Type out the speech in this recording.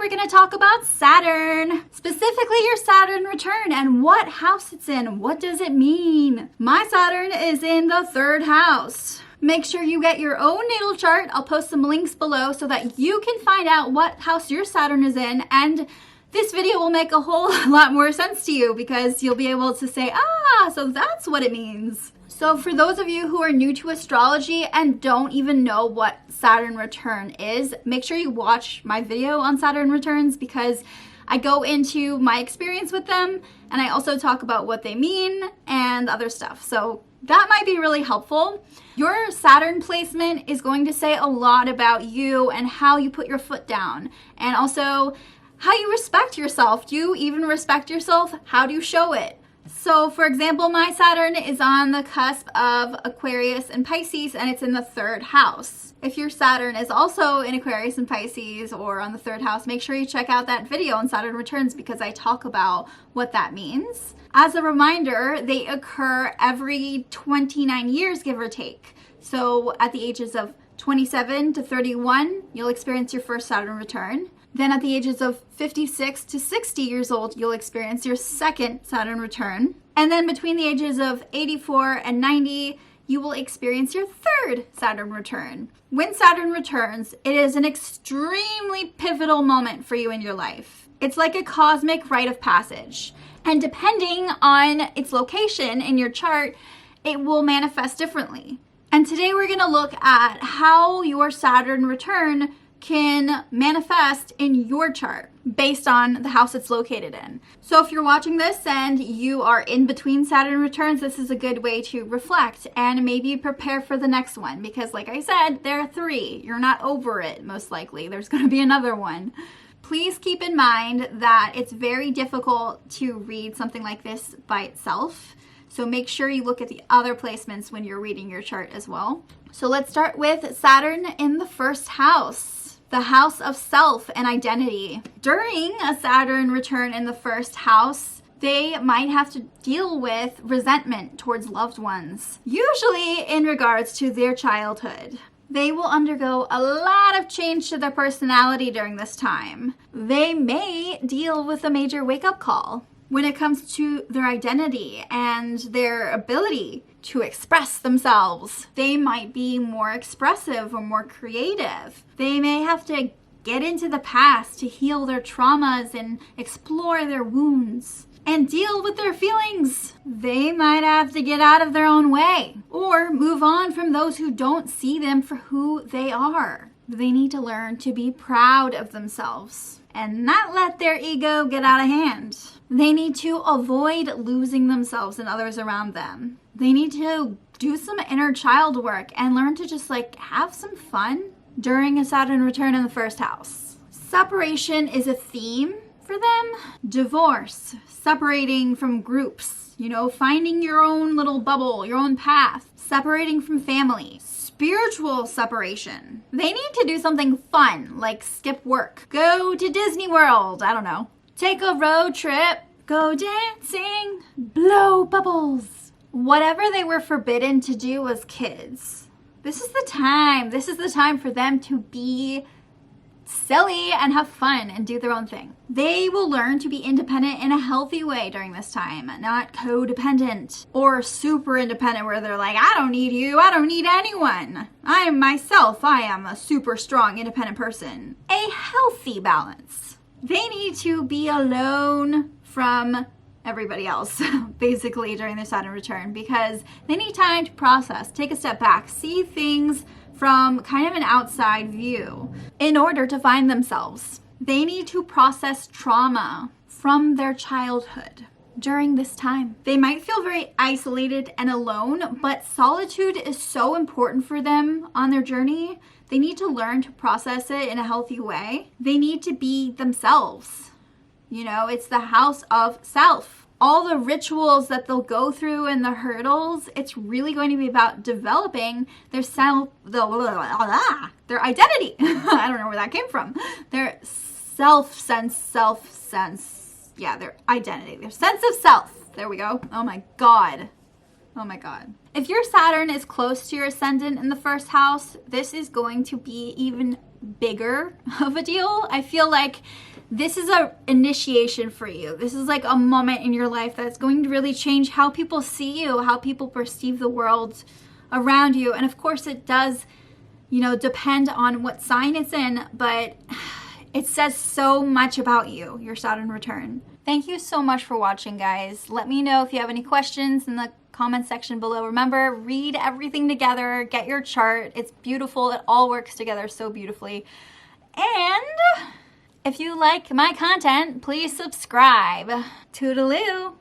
we're going to talk about Saturn, specifically your Saturn return and what house it's in. What does it mean? My Saturn is in the 3rd house. Make sure you get your own natal chart. I'll post some links below so that you can find out what house your Saturn is in, and this video will make a whole lot more sense to you because you'll be able to say, so that's what it means. So for those of you who are new to astrology and don't even know what Saturn return is, make sure you watch my video on Saturn returns because I go into my experience with them and I also talk about what they mean and other stuff. So that might be really helpful. Your Saturn placement is going to say a lot about you and how you put your foot down, and also how you respect yourself. Do you even respect yourself? How do you show it? So for example, my Saturn is on the cusp of Aquarius and Pisces, and it's in the 3rd house. If your Saturn is also in Aquarius and Pisces or on the 3rd house, make sure you check out that video on Saturn returns because I talk about what that means. As a reminder, they occur every 29 years, give or take. So at the ages of 27 to 31, you'll experience your first Saturn return. Then at the ages of 56 to 60 years old, you'll experience your second Saturn return. And then between the ages of 84 and 90, you will experience your 3rd Saturn return. When Saturn returns, it is an extremely pivotal moment for you in your life. It's like a cosmic rite of passage. And depending on its location in your chart, it will manifest differently. And today we're going to look at how your Saturn return can manifest in your chart based on the house it's located in. So if you're watching this and you are in between Saturn returns, this is a good way to reflect and maybe prepare for the next one because like I said, there are 3. You're not over it, most likely. There's going to be another one. Please keep in mind that it's very difficult to read something like this by itself. So make sure you look at the other placements when you're reading your chart as well. So let's start with Saturn in the 1st house, the house of self and identity. During a Saturn return in the 1st house, they might have to deal with resentment towards loved ones, usually in regards to their childhood. They will undergo a lot of change to their personality during this time. They may deal with a major wake-up call when it comes to their identity and their ability to express themselves. They might be more expressive or more creative. They may have to get into the past to heal their traumas and explore their wounds and deal with their feelings. They might have to get out of their own way or move on from those who don't see them for who they are. They need to learn to be proud of themselves and not let their ego get out of hand. They need to avoid losing themselves and others around them. They need to do some inner child work and learn to just have some fun during a Saturn return in the 1st house. Separation is a theme for them. Divorce, separating from groups, finding your own little bubble, your own path, separating from family, spiritual separation. They need to do something fun, like skip work, go to Disney World, I don't know, take a road trip, go dancing, blow bubbles. Whatever they were forbidden to do as kids, this is the time. This is the time for them to be silly and have fun and do their own thing. They will learn to be independent in a healthy way during this time, not codependent or super independent where they're like, I don't need you, I don't need anyone. I am myself, I am a super strong independent person. A healthy balance. They need to be alone from everybody else, basically, during their Saturn return because they need time to process, take a step back, see things from kind of an outside view in order to find themselves. They need to process trauma from their childhood during this time. They might feel very isolated and alone, but solitude is so important for them on their journey. They need to learn to process it in a healthy way. They need to be themselves. It's the house of self. All the rituals that they'll go through and the hurdles, it's really going to be about developing their their identity. I don't know where that came from. Their their identity, their sense of self. There we go. Oh my God. If your Saturn is close to your ascendant in the 1st house, this is going to be even bigger of a deal. I feel like this is a initiation for you. This is like a moment in your life that's going to really change how people see you, how people perceive the world around you. And of course it does, you know, depend on what sign it's in, but it says so much about you, your Saturn return. Thank you so much for watching, guys. Let me know if you have any questions in the comment section below. Remember, read everything together, get your chart. It's beautiful. It all works together so beautifully. And if you like my content, please subscribe. Toodaloo.